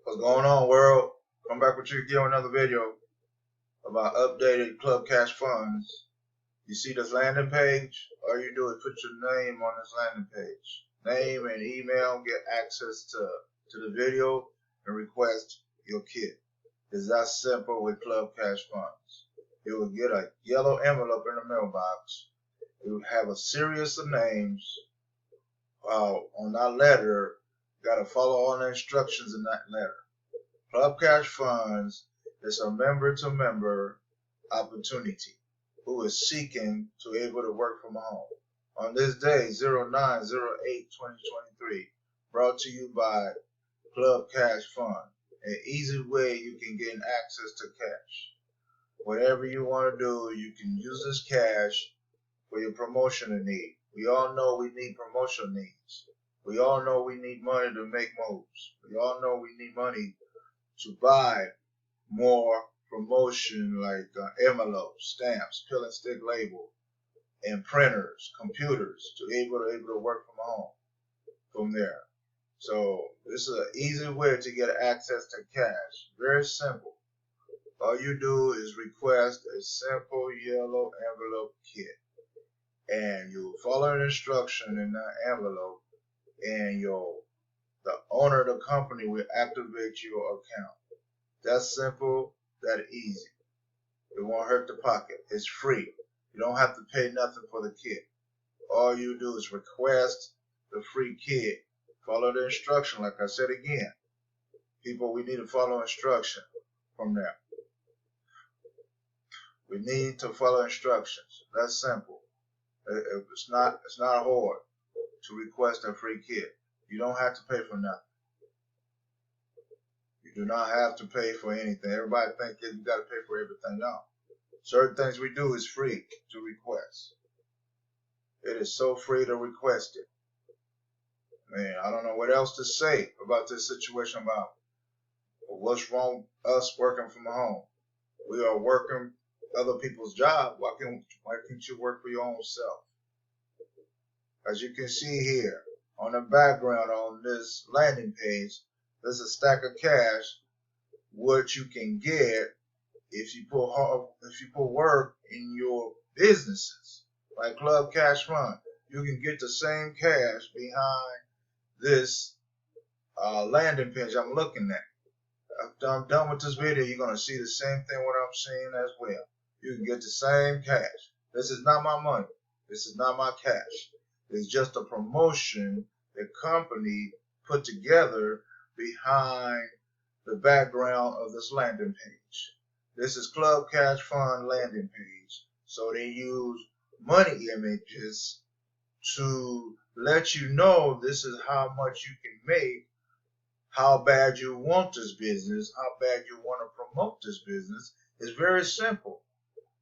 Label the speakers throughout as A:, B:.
A: What's going on, world? Come back with you again with another video about updated Club Cash funds. You see this landing page? All you do is put your name on this landing page. Name and email, get access to the video and request your kit. It's that simple with Club Cash funds. You will get a yellow envelope in the mailbox. It will have a series of names on that letter. You got to follow all the instructions in that letter. Club Cash Funds is a member-to-member opportunity who is seeking to be able to work from home. On this day, 09/08/2023, brought to you by Club Cash Fund, an easy way you can get access to cash. Whatever you want to do, you can use this cash for your promotional need. We all know we need promotional needs. We all know we need money to make moves. We all know we need money to buy more promotion like envelopes, stamps, pill and stick label, and printers, computers to be able to work from home from there. So this is an easy way to get access to cash. Very simple. All you do is request a simple yellow envelope kit, and you follow the instruction in that envelope, and the owner of the company will activate your account. That's simple, that easy. It won't hurt the pocket. It's free. You don't have to pay nothing for the kit. All you do is request the free kit. Follow the instruction, like I said again. People, we need to follow instruction from there. We need to follow instructions. That's simple. It's not hard to request a free kit. You don't have to pay for nothing. You do not have to pay for anything. Everybody thinks you got to pay for everything. No. Certain things we do is free to request. It is so free to request it. Man, I don't know what else to say about this situation about what's wrong with us working from home. We are working other people's job. Why can't you work for your own self? As you can see here on the background on this landing page, there's a stack of cash what you can get if you put work in your businesses like Club Cash Fund. You can get the same cash behind this landing page I'm looking at. After I'm done with this video, you're going to see the same thing what I'm seeing as well. You can get the same cash. This is not my money. This is not my cash. It's just a promotion the company put together behind the background of this landing page. This is Club Cash Fund landing page. So they use money images to let you know this is how much you can make, how bad you want this business, how bad you want to promote this business. It's very simple.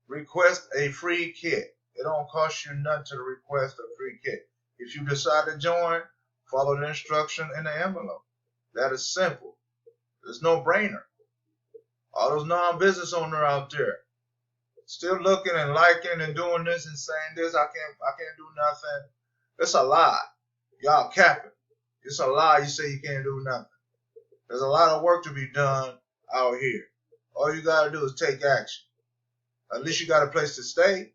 A: Request a free kit. It don't cost you nothing to request a free kit. If you decide to join, follow the instruction in the envelope. That is simple. It's no brainer. All those non-business owners out there still looking and liking and doing this and saying this, I can't do nothing. It's a lie. Y'all capping. It's a lie. You say you can't do nothing. There's a lot of work to be done out here. All you gotta do is take action. At least you got a place to stay.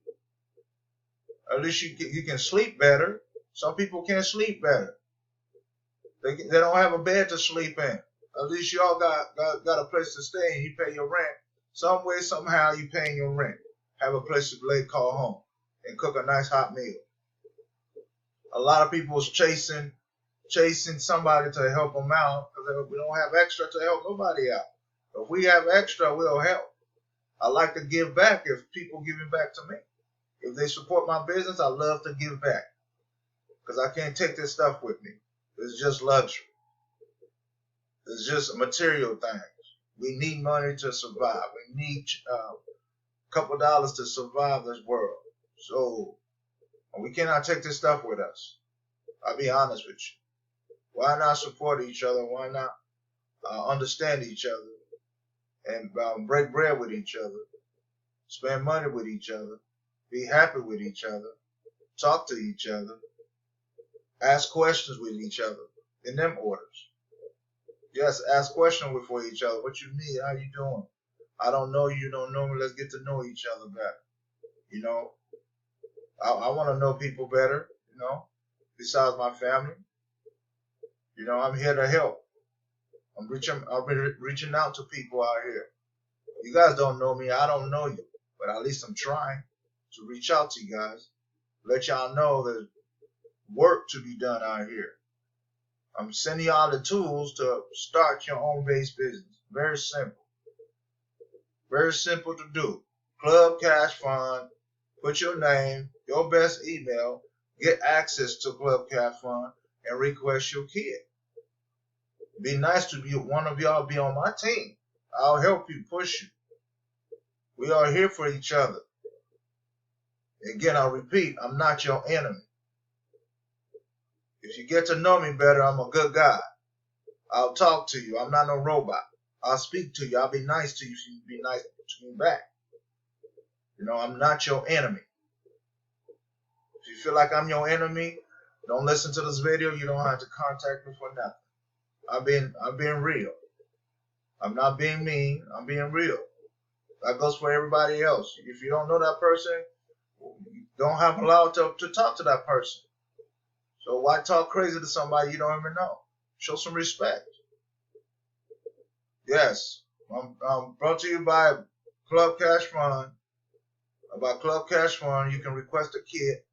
A: At least you can sleep better. Some people can't sleep better. They don't have a bed to sleep in. At least y'all got a place to stay and you pay your rent. Some way, somehow you paying your rent. Have a place to call home and cook a nice hot meal. A lot of people is chasing somebody to help them out because we don't have extra to help nobody out. If we have extra, we'll help. I like to give back if people giving back to me. If they support my business, I love to give back because I can't take this stuff with me. It's just luxury. It's just material things. We need money to survive. We need a couple dollars to survive this world. So we cannot take this stuff with us. I'll be honest with you. Why not support each other? Why not understand each other and break bread with each other, spend money with each other, be happy with each other, talk to each other, ask questions with each other in them orders. Yes, ask questions for each other. What you need? How you doing? I don't know you. You don't know me. Let's get to know each other better. You know, I want to know people better. You know, besides my family. You know, I'm here to help. I'm reaching out to people out here. You guys don't know me. I don't know you, but at least I'm trying to reach out to you guys. Let y'all know there's work to be done out here. I'm sending y'all the tools to start your own base business. Very simple. Very simple to do. Club Cash Fund. Put your name, your best email, get access to Club Cash Fund, and request your kid. Be nice to be one of y'all be on my team. I'll help you, push you. We are here for each other. Again, I'll repeat, I'm not your enemy. If you get to know me better, I'm a good guy. I'll talk to you. I'm not no robot. I'll speak to you. I'll be nice to you if you be nice to me back. You know, I'm not your enemy. If you feel like I'm your enemy, don't listen to this video. You don't have to contact me for nothing. I'm being real. I'm not being mean. I'm being real. That goes for everybody else. If you don't know that person, you don't have allowed to talk to that person. So why talk crazy to somebody you don't even know? Show some respect. Yes, I'm brought to you by Club Cash Fund. About Club Cash Fund, you can request a kit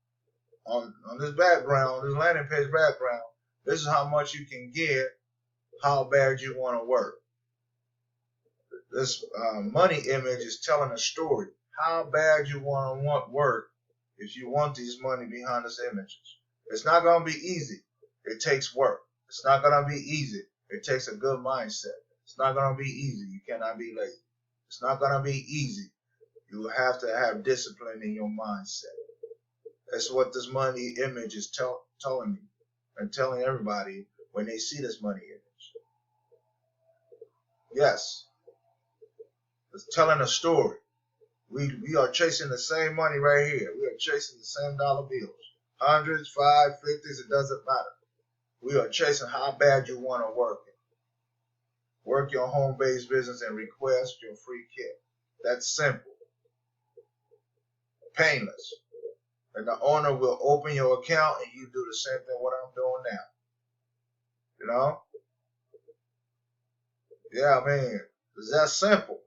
A: on this background, this landing page background. This is how much you can get, how bad you want to work. This money image is telling a story. How bad you want work if you want these money behind these images. It's not going to be easy. It takes work. It's not going to be easy. It takes a good mindset. It's not going to be easy. You cannot be lazy. It's not going to be easy. You have to have discipline in your mindset. That's what this money image is telling me and telling everybody when they see this money image. Yes. It's telling a story. We are chasing the same money right here. We are chasing the same dollar bills. Hundreds, 5, 50s, it doesn't matter. We are chasing how bad you want to work it. Work your home-based business and request your free kit. That's simple. Painless. And the owner will open your account and you do the same thing what I'm doing now. You know? Yeah, I mean, it's that simple.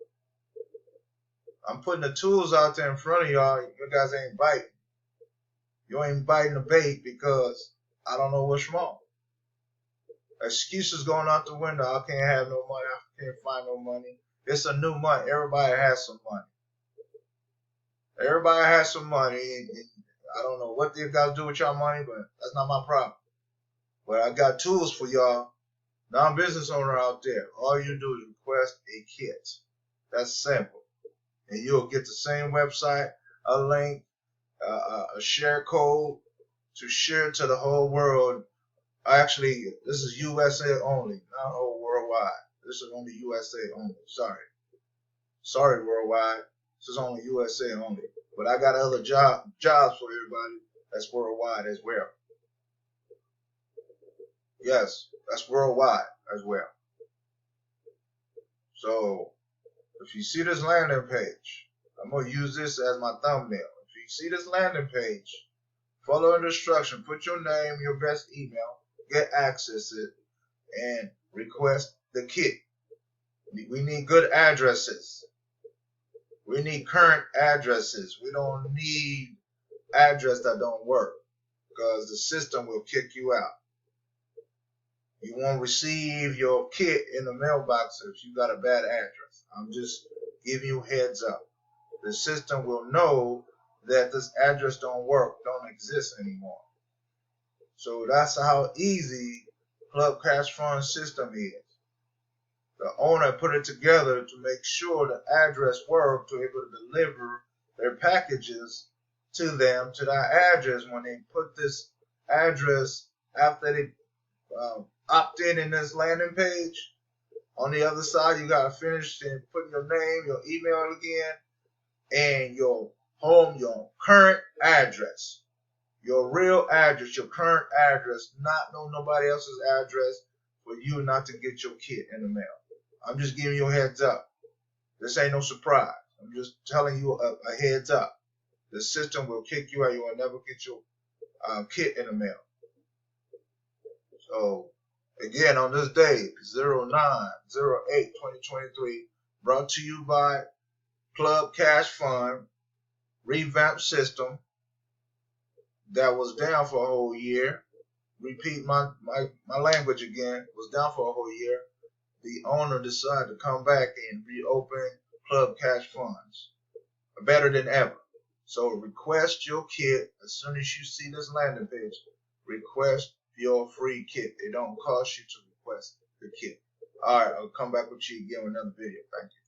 A: I'm putting the tools out there in front of y'all. You guys ain't biting. You ain't biting the bait because I don't know what's wrong. Excuses going out the window. I can't have no money. I can't find no money. It's a new month. Everybody has some money. Everybody has some money. And I don't know what you guys do with y'all money, but that's not my problem. But I got tools for y'all, non-business owner out there. All you do is request a kit. That's simple. And you'll get the same website, a link, a share code to share to the whole world. Actually, this is USA only, not whole worldwide. This is only USA only. Sorry, worldwide. This is only USA only. But I got other jobs for everybody that's worldwide as well. Yes, that's worldwide as well. So, if you see this landing page, I'm going to use this as my thumbnail. If you see this landing page, follow the instruction, put your name, your best email, get access to it, and request the kit. We need good addresses. We need current addresses. We don't need address that don't work because the system will kick you out. You won't receive your kit in the mailbox if you got a bad address. I'm just giving you heads up. The system will know that this address don't work, don't exist anymore. So that's how easy Club Cash Fund system is. The owner put it together to make sure the address worked to be able to deliver their packages to them to that address. When they put this address after they opt in this landing page, on the other side you gotta finish and put your name, your email again, and your home, your current address, your real address, your current address, not nobody else's address for you not to get your kit in the mail. I'm just giving you a heads up. This ain't no surprise. I'm just telling you a heads up. The system will kick you out. You will never get your kit in the mail. So, again, on this day, 09/08/2023, brought to you by Club Cash Fund, revamped system that was down for a whole year. Repeat my language again, was down for a whole year. The owner decided to come back and reopen Club Cash Funds better than ever. So request your kit as soon as you see this landing page. Request your free kit. It don't cost you to request the kit. All right, I'll come back with you again with another video. Thank you.